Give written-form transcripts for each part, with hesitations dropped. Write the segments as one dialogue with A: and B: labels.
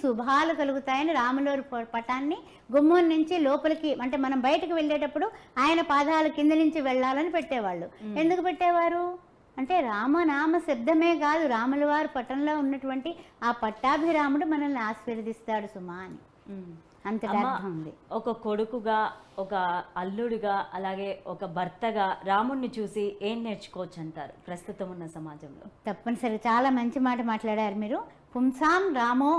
A: శుభాలు కలుగుతాయని రాములవారి పటాన్ని గుమ్మం నుంచి లోపలికి అంటే మనం బయటకు వెళ్ళేటప్పుడు ఆయన పాదాల కింద నుంచి వెళ్ళాలని పెట్టేవాళ్ళు. ఎందుకు పెట్టేవారు అంటే రామనామ శబ్దమే కాదు, రాముల వారి పటంలో ఉన్నటువంటి ఆ పట్టాభిరాముడు మనల్ని ఆశీర్వదిస్తాడు సుమా అని అంతగా ఉంది.
B: ఒక కొడుకుగా, ఒక అల్లుడుగా, అలాగే ఒక భర్తగా రాముణ్ణి చూసి ఏం నేర్చుకోవచ్చు అంటారు ప్రస్తుతం ఉన్న సమాజంలో?
A: తప్పనిసరి చాలా మంచి మాట మాట్లాడారు మీరు. పుంసాం రామో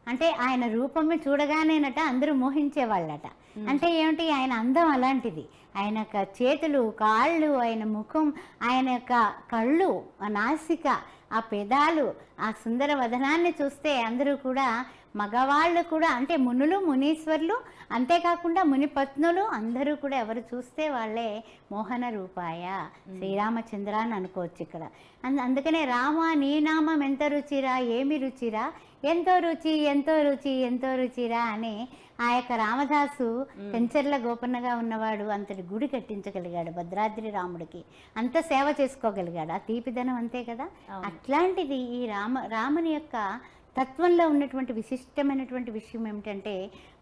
A: అంటే ఆయన రూపమే చూడగానేనట అందరూ మోహించేవాళ్ళట. అంటే ఏమిటి, ఆయన అందం అలాంటిది. ఆయన యొక్క చేతులు, కాళ్ళు, ఆయన ముఖం, ఆయన యొక్క కళ్ళు, ఆ నాసిక, ఆ పెదాలు, ఆ సుందర వదనాన్ని చూస్తే అందరూ కూడా, మగవాళ్ళు కూడా అంటే మునులు, మునీశ్వర్లు, అంతేకాకుండా మునిపత్నులు అందరూ కూడా ఎవరు చూస్తే వాళ్ళే మోహన రూపాయ శ్రీరామచంద్ర అని అనుకోవచ్చు ఇక్కడ. అందుకనే రామ నీ నామం ఎంత రుచిరా, ఏమి రుచిరా, ఎంతో రుచి ఎంతో రుచి ఎంతో రుచిరా అని ఆ యొక్క రామదాసు పెంచర్ల గోపన్నగా ఉన్నవాడు అంతటి గుడి కట్టించగలిగాడు భద్రాద్రి రాముడికి, అంత సేవ చేసుకోగలిగాడు. ఆ తీపిదనం అంతే కదా. అట్లాంటిది ఈ రాముని యొక్క తత్వంలో ఉన్నటువంటి విశిష్టమైనటువంటి విషయం ఏమిటంటే,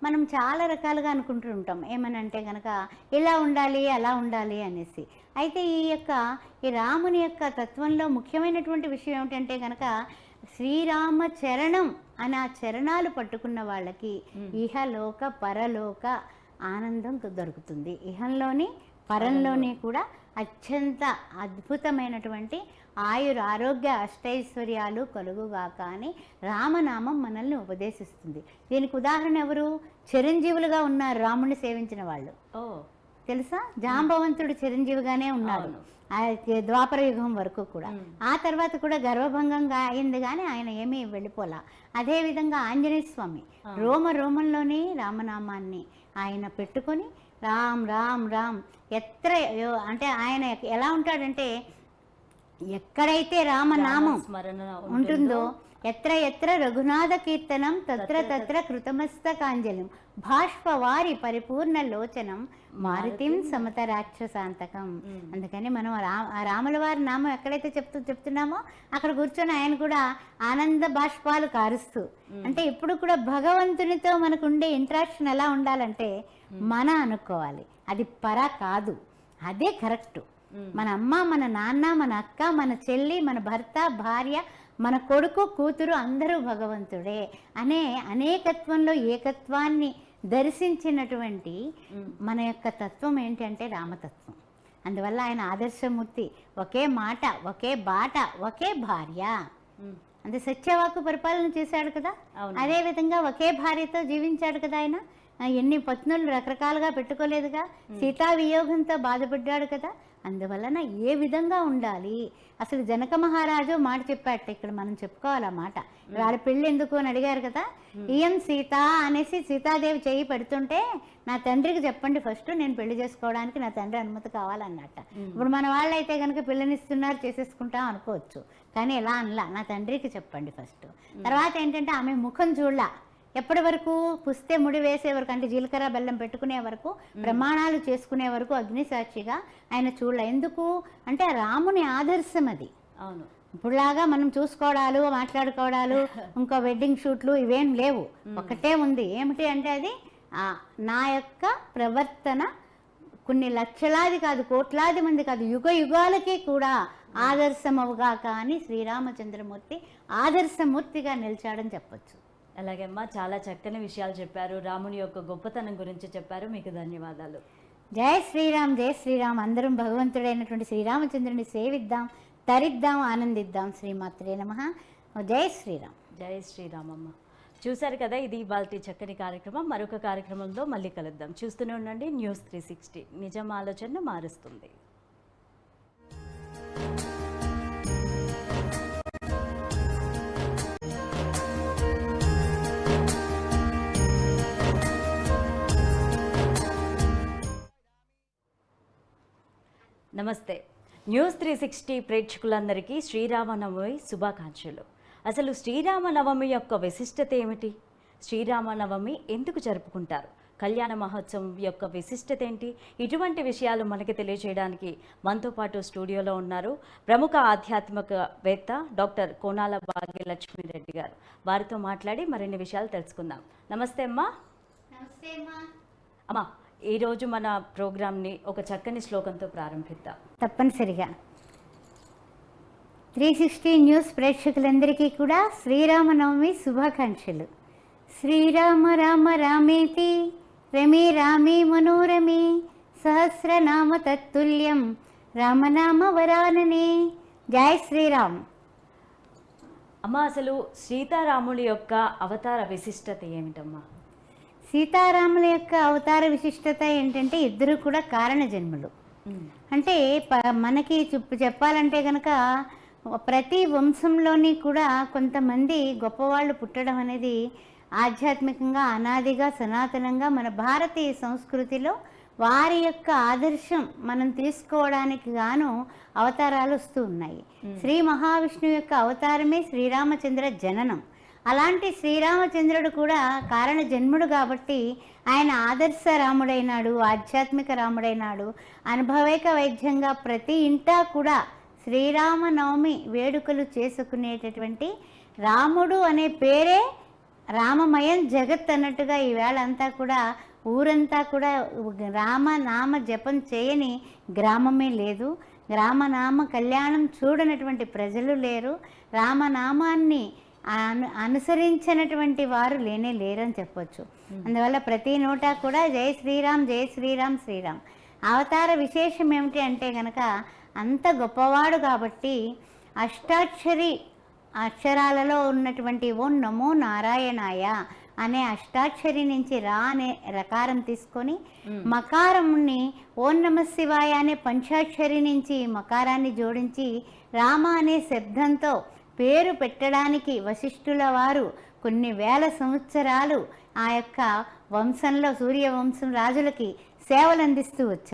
A: మనం చాలా రకాలుగా అనుకుంటూ ఉంటాం ఏమనంటే కనుక ఇలా ఉండాలి అలా ఉండాలి అనేసి. అయితే ఈ రాముని యొక్క తత్వంలో ముఖ్యమైనటువంటి విషయం ఏమిటంటే కనుక శ్రీరామ చరణం అని ఆ చరణాలు పట్టుకున్న వాళ్ళకి ఇహలోక పరలోక ఆనందం దొరుకుతుంది. ఇహంలోని పరంలోని కూడా అత్యంత అద్భుతమైనటువంటి ఆరోగ్య అష్టైశ్వర్యాలు కలుగుగాక అని రామనామం మనల్ని ఉపదేశిస్తుంది. దీనికి ఉదాహరణ ఎవరు? చిరంజీవులుగా ఉన్నారు రాముడిని సేవించిన వాళ్ళు. తెలుసా? జాంబవంతుడు చిరంజీవిగానే ఉన్నాడు ద్వాపర యుగం వరకు కూడా. ఆ తర్వాత కూడా గర్వభంగంగా అయింది కానీ ఆయన ఏమీ వెళ్ళిపోలా. అదేవిధంగా ఆంజనేయ స్వామి రోమంలోని రామనామాన్ని ఆయన పెట్టుకొని రామ్ రామ్ రామ్ ఎత్ర అంటే ఆయన ఎలా ఉంటాడంటే, ఎక్కడైతే రామనామం ఉంటుందో ఎత్ర ఎత్ర రఘునాథ కీర్తనం తత్ర తత్ర కృతమస్తకాంజలిం భాష్పవారి పరిపూర్ణ లోచనం మారుతిం సమత రాక్షసాంతకం. అందుకని మనం రాముల వారి నామం ఎక్కడైతే చెప్తున్నామో అక్కడ కూర్చొని ఆయన కూడా ఆనంద బాష్పాలు కారుస్తూ, అంటే ఇప్పుడు కూడా భగవంతునితో మనకు ఉండే ఇంటరాక్షన్ ఎలా ఉండాలంటే మన అనుకోవాలి, అది పర కాదు, అదే కరెక్టు. మన అమ్మ, మన నాన్న, మన అక్క, మన చెల్లి, మన భర్త, భార్య, మన కొడుకు, కూతురు అందరూ భగవంతుడే అనే అనేకత్వంలో ఏకత్వాన్ని దర్శించినటువంటి మన యొక్క తత్వం ఏంటంటే రామతత్వం. అందువల్ల ఆయన ఆదర్శమూర్తి. ఒకే మాట, ఒకే బాట, ఒకే భార్య, అంటే సత్యవాకు పరిపాలన చేశాడు కదా. అదేవిధంగా ఒకే భార్యతో జీవించాడు కదా ఆయన. ఎన్ని పత్నులు రకరకాలుగా పెట్టుకోలేదుగా. సీతా వియోగంతో బాధపడ్డాడు కదా. అందువలన ఏ విధంగా ఉండాలి అసలు జనక మహారాజు మాట చెప్పాట. ఇక్కడ మనం చెప్పుకోవాలి ఆ మాట. వాళ్ళ పెళ్ళి ఎందుకు అని అడిగారు కదా. ఈయం సీత అనేసి సీతాదేవి చెయ్యి పెడుతుంటే, నా తండ్రికి చెప్పండి ఫస్ట్, నేను పెళ్లి చేసుకోవడానికి నా తండ్రి అనుమతి కావాలన్నట్ట. ఇప్పుడు మన వాళ్ళైతే కనుక పిల్లనిస్తున్నారు చేసేసుకుంటాం అనుకోవచ్చు, కానీ ఎలా అనలా, నా తండ్రికి చెప్పండి ఫస్ట్. తర్వాత ఏంటంటే ఆమె ముఖం చూడలా. ఎప్పటి వరకు? పుస్తే ముడి వేసే వరకు, అంటే జీలకర్ర బెల్లం పెట్టుకునే వరకు, ప్రమాణాలు చేసుకునే వరకు అగ్ని సాక్షిగా ఆయన చూడలే. ఎందుకు అంటే రాముని ఆదర్శం అది.
B: అవును,
A: ఇప్పుడులాగా మనం చూసుకోవడాలు, మాట్లాడుకోవడాలు, ఇంకో వెడ్డింగ్ షూట్లు ఇవేం లేవు. ఒకటే ఉంది. ఏమిటి అంటే అది నా యొక్క ప్రవర్తన కొన్ని లక్షలాది కాదు, కోట్లాది మంది కాదు, యుగ యుగాలకి కూడా ఆదర్శమవుగాక అని శ్రీరామచంద్రమూర్తి ఆదర్శమూర్తిగా నిలిచాడని చెప్పచ్చు.
B: అలాగే అమ్మా, చాలా చక్కని విషయాలు చెప్పారు. రాముని యొక్క గొప్పతనం గురించి చెప్పారు. మీకు ధన్యవాదాలు.
A: జై శ్రీరామ్, జై శ్రీరామ్. అందరం భగవంతుడైనటువంటి శ్రీరామచంద్రుని సేవిద్దాం, తరిద్దాం, ఆనందిద్దాం. శ్రీమాత్రే నమః. జై శ్రీరామ్.
B: జై శ్రీరామ్ అమ్మ. చూశారు కదా, ఇది ఇవాళ చక్కని కార్యక్రమం. మరొక కార్యక్రమంలో మళ్ళీ కలుద్దాం. చూస్తూనే ఉండండి న్యూస్ 360. నిజం ఆలోచనను మారుస్తుంది. నమస్తే. న్యూస్ 360 ప్రేక్షకులందరికీ శ్రీరామనవమి శుభాకాంక్షలు. అసలు శ్రీరామనవమి యొక్క విశిష్టత ఏమిటి? శ్రీరామనవమి ఎందుకు జరుపుకుంటారు? కళ్యాణ మహోత్సవం యొక్క విశిష్టత ఏంటి, ఇటువంటి విషయాలు మనకి తెలియజేయడానికి మనతో పాటు స్టూడియోలో ఉన్నారు ప్రముఖ ఆధ్యాత్మికవేత్త డాక్టర్ కోనాల భాగ్యలక్ష్మిరెడ్డి గారు. వారితో మాట్లాడి మరిన్ని విషయాలు తెలుసుకుందాం. నమస్తే అమ్మా.
A: నమస్తే
B: అమ్మా, ఈరోజు మన ప్రోగ్రామ్ని ఒక చక్కని శ్లోకంతో ప్రారంభిద్దాం.
A: తప్పనిసరిగా 360 న్యూస్ ప్రేక్షకులందరికీ కూడా శ్రీరామనవమి శుభాకాంక్షలు. శ్రీరామ రామ రామేతి రమే రామే మనోరమే సహస్రనామ తత్తుల్యం రామనామ వరాననే. జై శ్రీరామ్.
B: అమ్మ, అసలు సీతారాముడి యొక్క అవతార విశిష్టత ఏమిటమ్మా?
A: సీతారాముల యొక్క అవతార విశిష్టత ఏంటంటే ఇద్దరు కూడా కారణ జన్ములు. అంటే మనకి చెప్పాలంటే కనుక ప్రతి వంశంలోని కూడా కొంతమంది గొప్పవాళ్ళు పుట్టడం అనేది ఆధ్యాత్మికంగా అనాదిగా సనాతనంగా మన భారతీయ సంస్కృతిలో వారి యొక్క ఆదర్శం మనం తీసుకోవడానికి గాను అవతారాలు వస్తూ ఉన్నాయి. శ్రీ మహావిష్ణువు యొక్క అవతారమే శ్రీరామచంద్ర జననం. అలాంటి శ్రీరామచంద్రుడు కూడా కారణ జన్ముడు కాబట్టి ఆయన ఆదర్శ రాముడైనాడు, ఆధ్యాత్మిక రాముడైనాడు. అనుభవైక వైద్యంగా ప్రతి ఇంటా కూడా శ్రీరామనవమి వేడుకలు చేసుకునేటటువంటి రాముడు అనే పేరే రామమయం జగత్ అన్నట్టుగా ఈవేళ అంతా కూడా ఊరంతా కూడా రామనామ జపం చేయని గ్రామమే లేదు, రామనామ కళ్యాణం చూడనటువంటి ప్రజలు లేరు, రామనామాన్ని అనుసరించినటువంటి వారు లేనే లేరని చెప్పొచ్చు. అందువల్ల ప్రతి నోటా కూడా జై శ్రీరామ్ జై శ్రీరామ్ శ్రీరామ్. అవతార విశేషం ఏమిటి అంటే కనుక అంత గొప్పవాడు కాబట్టి అష్టాక్షరి అక్షరాలలో ఉన్నటువంటి ఓం నమో నారాయణాయ అనే అష్టాక్షరి నుంచి రా అనే రకారం తీసుకొని మకారంని ఓం నమ శివాయ అనే పంచాక్షరి నుంచి మకారాన్ని జోడించి రామ అనే శబ్దంతో పేరు పెట్టడానికి వశిష్ఠుల వారు కొన్ని వేల సంవత్సరాలు ఆ యొక్క వంశంలో సూర్యవంశం రాజులకి సేవలు అందిస్తూ వచ్చారు.